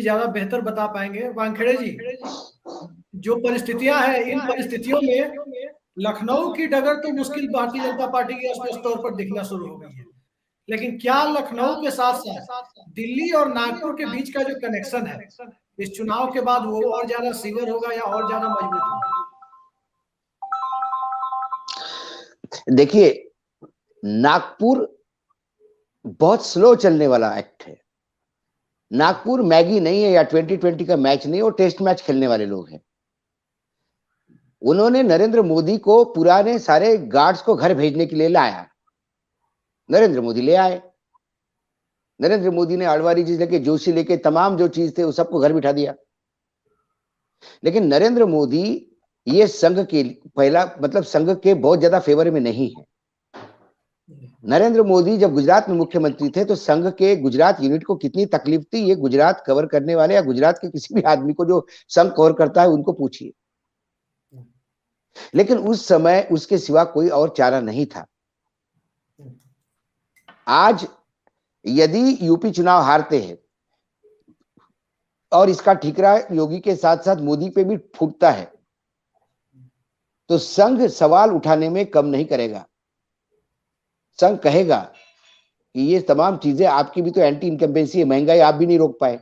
ज्यादा बेहतर बता पाएंगे। वानखेड़े जी, जो परिस्थितियां हैं, इन परिस्थितियों में लखनऊ की डगर तो मुश्किल भारतीय जनता पार्टी की स्पष्ट तौर पर दिखना शुरू हो गई है, लेकिन क्या लखनऊ के साथ साथ दिल्ली और नागपुर के बीच का जो कनेक्शन है इस चुनाव के बाद वो और ज्यादा सीवर होगा या और ज्यादा मजबूत होगा? देखिए, नागपुर बहुत स्लो चलने वाला एक्ट है। नागपुर मैगी नहीं है या 2020 का मैच नहीं, वो टेस्ट मैच खेलने वाले लोग हैं। उन्होंने नरेंद्र मोदी को पुराने सारे गार्ड्स को घर भेजने के लिए लाया। नरेंद्र मोदी ले आए। नरेंद्र मोदी ने आडवाणी जी लेके, जोशी लेके, तमाम जो चीज थे वो सबको घर बिठा दिया। लेकिन नरेंद्र मोदी ये संघ के पहला मतलब संघ के बहुत ज्यादा फेवर में नहीं है। नरेंद्र मोदी जब गुजरात में मुख्यमंत्री थे तो संघ के गुजरात यूनिट को कितनी तकलीफ थी, ये गुजरात कवर करने वाले या गुजरात के किसी भी आदमी को जो संघ कवर करता है उनको पूछिए। लेकिन उस समय उसके सिवा कोई और चारा नहीं था। आज यदि यूपी चुनाव हारते हैं और इसका ठीकरा योगी के साथ साथ मोदी पे भी फूटता है तो संघ सवाल उठाने में कम नहीं करेगा। संघ कहेगा कि ये तमाम चीजें आपकी भी तो एंटी इनकम्बेंसी है, महंगाई आप भी नहीं रोक पाए,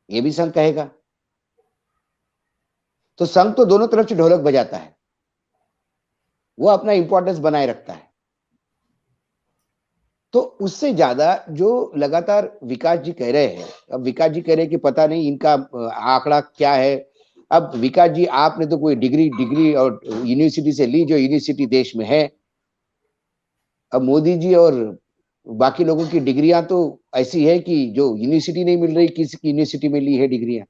ये भी संघ कहेगा। तो संघ तो दोनों तरफ से ढोलक बजाता है, वो अपना इंपॉर्टेंस बनाए रखता है। तो उससे ज्यादा जो लगातार विकास जी कह रहे हैं, अब विकास जी कह रहे हैं कि पता नहीं इनका आंकड़ा क्या है। अब विकास जी, आपने तो कोई डिग्री और यूनिवर्सिटी से ली जो यूनिवर्सिटी देश में है। अब मोदी जी और बाकी लोगों की डिग्रियां तो ऐसी है कि जो यूनिवर्सिटी नहीं मिल रही, किसी की यूनिवर्सिटी में ली है डिग्रियां।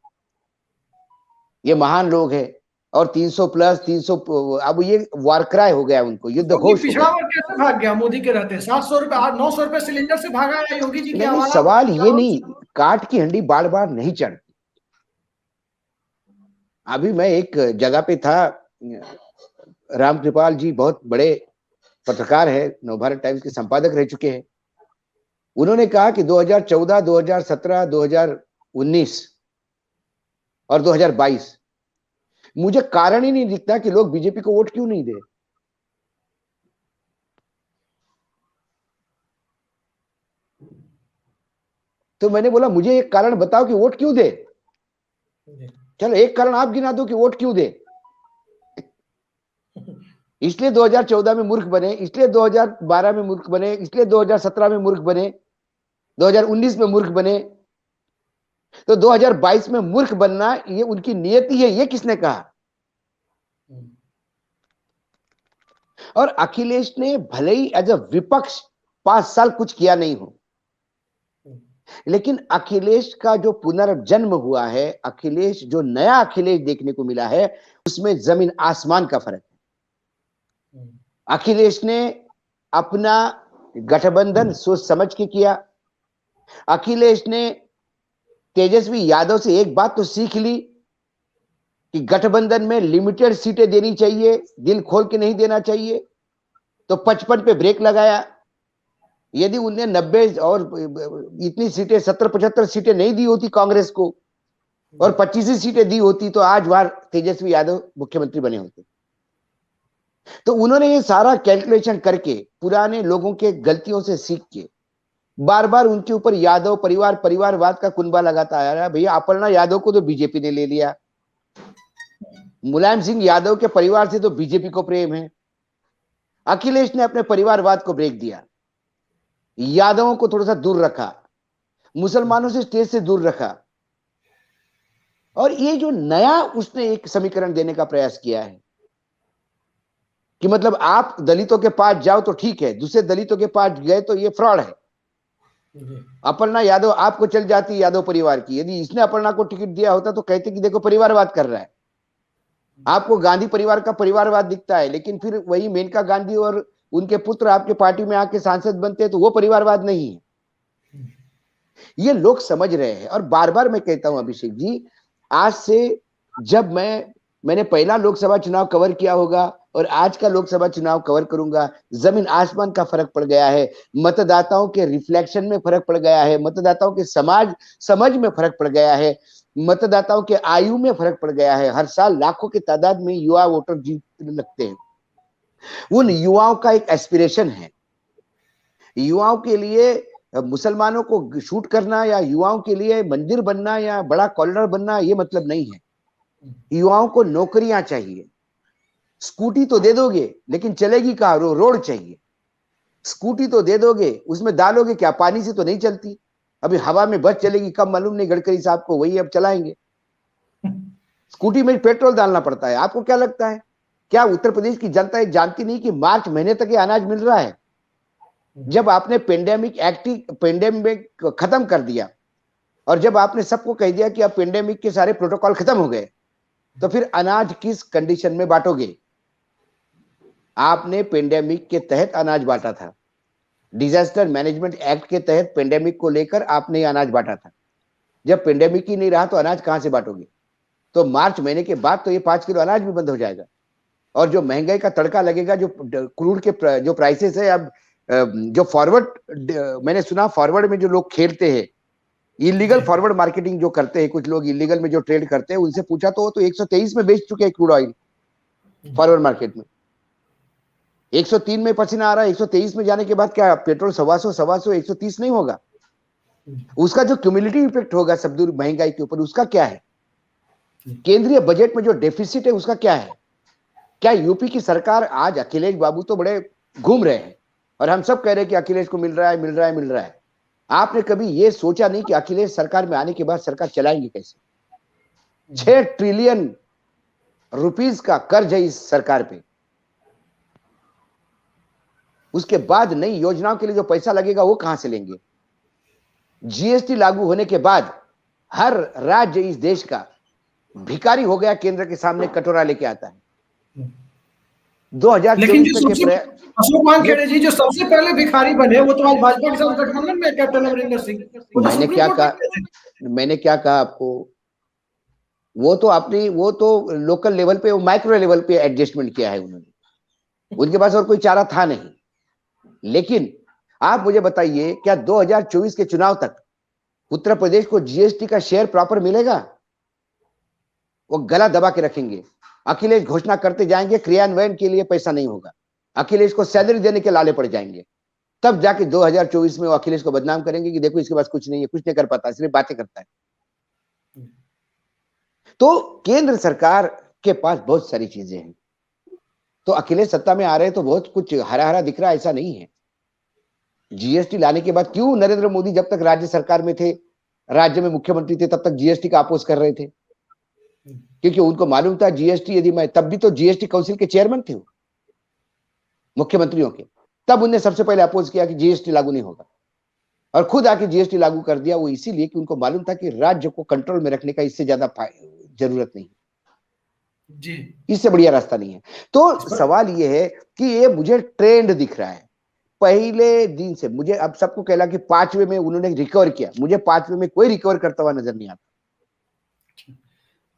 ये महान लोग हैं और 300 प्लस 300, अब ये वारक्राई हो गया उनको, युद्ध घोष हो पिछड़ा गया। वर्ग कैसे भाग गया मोदी के रहते? 700 रुपए 900 रुपए सिलेंडर से भागा है योगी जी की आवाज। सवाल ये नहीं, काट की हंडी बार बार नहीं चढ़ती। अभी मैं एक जगह पे था, रामकृपाल जी बहुत बड़े पत्रकार है, नवभारत टाइम्स के संपादक रह चुके हैं। उन्होंने कहा कि 2014, 2017, 2019 और 2022 मुझे कारण ही नहीं दिखता कि लोग बीजेपी को वोट क्यों नहीं दे। तो मैंने बोला मुझे एक कारण बताओ कि वोट क्यों दे। चलो एक कारण आप गिना दो कि वोट क्यों दे। इसलिए 2014 में मूर्ख बने, इसलिए 2012 में मूर्ख बने, इसलिए 2017 में मूर्ख बने, 2019 में मूर्ख बने, तो 2022 में मूर्ख बनना ये उनकी नियति है, ये किसने कहा? और अखिलेश ने भले ही एज अ विपक्ष 5 साल कुछ किया नहीं हो, लेकिन अखिलेश का जो पुनर्जन्म हुआ है, अखिलेश जो नया अखिलेश देखने को मिला है, उसमें जमीन आसमान का फर्क है। अखिलेश ने अपना गठबंधन सोच समझ के किया। अखिलेश ने तेजस्वी यादव से एक बात तो सीख ली कि गठबंधन में लिमिटेड सीटें देनी चाहिए, दिल खोल के नहीं देना चाहिए। तो 55 पे ब्रेक लगाया। यदि उन्हें 90 और इतनी सीटें 70-75 सीटें नहीं दी होती कांग्रेस को और 25 सीटें दी होती तो आज बार तेजस्वी यादव मुख्यमंत्री बने होते। तो उन्होंने ये सारा कैलकुलेशन करके, पुराने लोगों के गलतियों से सीख के, बार बार उनके ऊपर यादव परिवारवाद का कुनबा लगाता आया है। भैया अपर्णा यादव को तो बीजेपी ने ले लिया, मुलायम सिंह यादव के परिवार से तो बीजेपी को प्रेम है। अखिलेश ने अपने परिवारवाद को ब्रेक दिया, यादवों को थोड़ा सा दूर रखा, मुसलमानों से स्टेज से दूर रखा। और ये जो नया उसने एक समीकरण देने का प्रयास किया है कि मतलब आप दलितों के पास जाओ तो ठीक है, दूसरे दलितों के पास गए तो ये फ्रॉड है। अपर्णा यादव आपको चल जाती यादव परिवार की, यदि इसने अपर्णा को टिकट दिया होता तो कहते कि देखो परिवारवाद कर रहा है। आपको गांधी परिवार का परिवारवाद दिखता है, लेकिन फिर वही मेनका गांधी और उनके पुत्र आपके पार्टी में आके सांसद बनते हैं तो वो परिवारवाद नहीं है। ये लोग समझ रहे हैं। और बार बार मैं कहता हूं अभिषेक जी, आज से जब मैंने पहला लोकसभा चुनाव कवर किया होगा और आज का लोकसभा चुनाव कवर करूंगा। जमीन आसमान का फर्क पड़ गया है, मतदाताओं के रिफ्लेक्शन में फर्क पड़ गया है, मतदाताओं के समझ में फर्क पड़ गया है, मतदाताओं के आयु में फर्क पड़ गया है। हर साल लाखों की तादाद में युवा वोटर जीतने लगते हैं। उन युवाओं का एक एस्पिरेशन है। युवाओं के लिए मुसलमानों को शूट करना या युवाओं के लिए मंदिर बनना या बड़ा कॉरिडोर बनना ये मतलब नहीं है। युवाओं को नौकरियां चाहिए। स्कूटी तो दे दोगे लेकिन चलेगी कहाँ? रोड चाहिए। स्कूटी तो दे दोगे, उसमें डालोगे क्या? पानी से तो नहीं चलती। अभी हवा में बस चलेगी कब मालूम नहीं, गडकरी साहब को वही अब चलाएंगे। स्कूटी में पेट्रोल डालना पड़ता है। आपको क्या लगता है, क्या उत्तर प्रदेश की जनता ये जानती नहीं कि मार्च महीने तक ये अनाज मिल रहा है? जब आपने पेंडेमिक खत्म कर दिया और जब आपने सबको कह दिया कि अब पेंडेमिक के सारे प्रोटोकॉल खत्म हो गए, तो फिर अनाज किस कंडीशन में बांटोगे? आपने पेंडेमिक के तहत अनाज बांटा था, डिजास्टर मैनेजमेंट एक्ट के तहत पेंडेमिक को लेकर आपने अनाज बांटा था। जब पेंडेमिक ही नहीं रहा तो अनाज कहां से बांटोगे? तो मार्च महीने के बाद तो ये 5 किलो अनाज भी बंद हो जाएगा। और जो महंगाई का तड़का लगेगा, जो क्रूड के जो प्राइसेस है, अब जो फॉरवर्ड, मैंने सुना फॉरवर्ड में जो लोग खेलते हैं, इलीगल फॉरवर्ड मार्केटिंग जो करते हैं, कुछ लोग इलीगल में जो ट्रेड करते हैं, उनसे पूछा तो वो तो 123 में बेच चुके हैं क्रूड ऑयल फॉरवर्ड मार्केट में। 103 में पसीना आ रहा है, 123 में जाने के बाद क्या पेट्रोल 125, 130 नहीं होगा? उसका जो क्यूमुलेटिव इफेक्ट होगा सब दूर महंगाई के ऊपर, उसका क्या है? केंद्रीय बजट में जो डेफिसिट है उसका क्या है? क्या यूपी की सरकार, आज अखिलेश बाबू तो बड़े घूम रहे हैं और हम सब कह रहे हैं कि अखिलेश को मिल रहा है, मिल रहा है, मिल रहा है। आपने कभी यह सोचा नहीं कि अखिलेश सरकार में आने के बाद सरकार चलाएंगे कैसे? 6 ट्रिलियन रुपीस का कर्ज है इस सरकार पे। उसके बाद नई योजनाओं के लिए जो पैसा लगेगा वो कहां से लेंगे? जीएसटी लागू होने के बाद हर राज्य इस देश का भिखारी हो गया, केंद्र के सामने कटोरा लेके आता है। 2024 तक के अशोक मान खेड़े जी जो सबसे पहले भिखारी बने वो तो आज भाजपा के साथ गठबंधन में कैप्टन अमरिंदर सिंह। मैंने क्या कहा आपको? वो तो लोकल लेवल पे, माइक्रो लेवल पे एडजस्टमेंट किया है उन्होंने, उनके पास और कोई चारा था नहीं। लेकिन आप मुझे बताइए, क्या 2024 के चुनाव तक उत्तर प्रदेश को जीएसटी का शेयर प्रॉपर मिलेगा? वो गला दबा के रखेंगे। अखिलेश घोषणा करते जाएंगे, क्रियान्वयन के लिए पैसा नहीं होगा। अखिलेश को सैलरी देने के लाले पड़ जाएंगे। तब जाके 2024 में वो अखिलेश को बदनाम करेंगे कि देखो इसके पास कुछ नहीं है, कुछ नहीं कर पाता, सिर्फ बातें करता है। तो केंद्र सरकार के पास बहुत सारी चीजें हैं। तो अखिलेश सत्ता में आ रहे हैं तो बहुत कुछ हरा हरा दिख रहा है, ऐसा नहीं है। जीएसटी लाने के बाद क्यों नरेंद्र मोदी जब तक राज्य सरकार में थे, राज्य में मुख्यमंत्री थे, तब तक जीएसटी का अपोज कर रहे थे? क्योंकि उनको मालूम था जीएसटी, यदि मैं, तब भी तो जीएसटी काउंसिल के चेयरमैन थे मुख्यमंत्रियों के, तब उनने सबसे पहले अपोज किया कि जीएसटी लागू नहीं होगा और खुद आके जीएसटी लागू कर दिया। वो इसीलिए कि उनको मालूम था कि राज्य को कंट्रोल में रखने का इससे ज्यादा जरूरत नहीं जी, इससे बढ़िया रास्ता नहीं है। तो सवाल ये है कि ये मुझे ट्रेंड दिख रहा है पहले दिन से। मुझे अब सबको कहला कि 5वें में उन्होंने रिकवर किया, मुझे 5वें में कोई रिकवर करता हुआ नजर नहीं आता।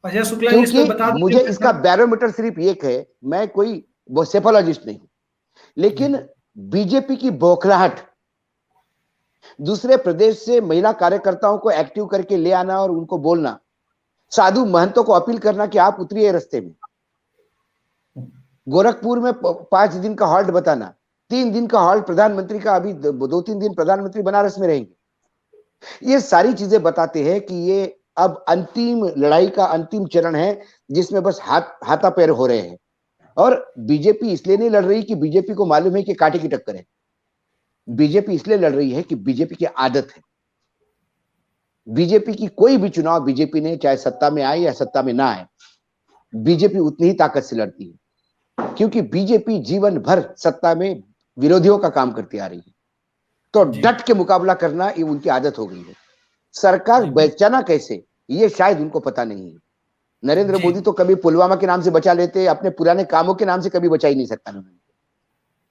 क्योंकि मुझे इसका बैरोमीटर सिर्फ एक है, मैं कोई वो सेफोलॉजिस्ट नहीं हूं, लेकिन बीजेपी की बौखलाहट, दूसरे प्रदेश से महिला कार्यकर्ताओं को एक्टिव करके ले आना और उनको बोलना, साधु महंतों को अपील करना कि आप उतरिए रास्ते में, गोरखपुर में 5 दिन का हॉल्ट बताना, 3 दिन का हॉल्ट प्रधानमंत्री का, अभी 2-3 दिन प्रधानमंत्री बनारस में रहेंगे। ये सारी चीजें बताते हैं कि ये अब अंतिम लड़ाई का अंतिम चरण है जिसमें बस हाथापैर हो रहे हैं। और बीजेपी इसलिए नहीं लड़ रही कि बीजेपी को मालूम है कि कांटे की टक्कर है। बीजेपी इसलिए लड़ रही है कि बीजेपी की आदत है। बीजेपी की कोई भी चुनाव बीजेपी ने, चाहे सत्ता में आए या सत्ता में ना आए, बीजेपी उतनी ही ताकत से लड़ती है, क्योंकि बीजेपी जीवन भर सत्ता में विरोधियों का काम करती आ रही है। तो डट के मुकाबला करना ये उनकी आदत हो गई है। सरकार बचाना कैसे, ये शायद उनको पता नहीं है। नरेंद्र मोदी तो कभी पुलवामा के नाम से बचा लेते, अपने पुराने कामों के नाम से कभी बचा ही नहीं सकता उन्होंने।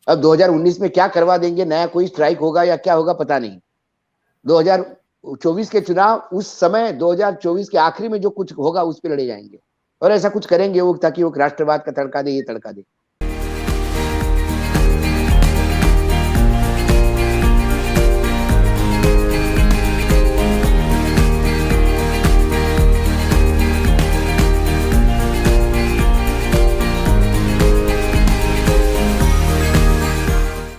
अब 2019 में क्या करवा देंगे, नया कोई स्ट्राइक होगा या क्या होगा पता नहीं। 2024 के चुनाव, उस समय 2024 के आखिरी में जो कुछ होगा उस पर लड़े जाएंगे और ऐसा कुछ करेंगे वो, ताकि वो राष्ट्रवाद का तड़का दे, ये तड़का दे।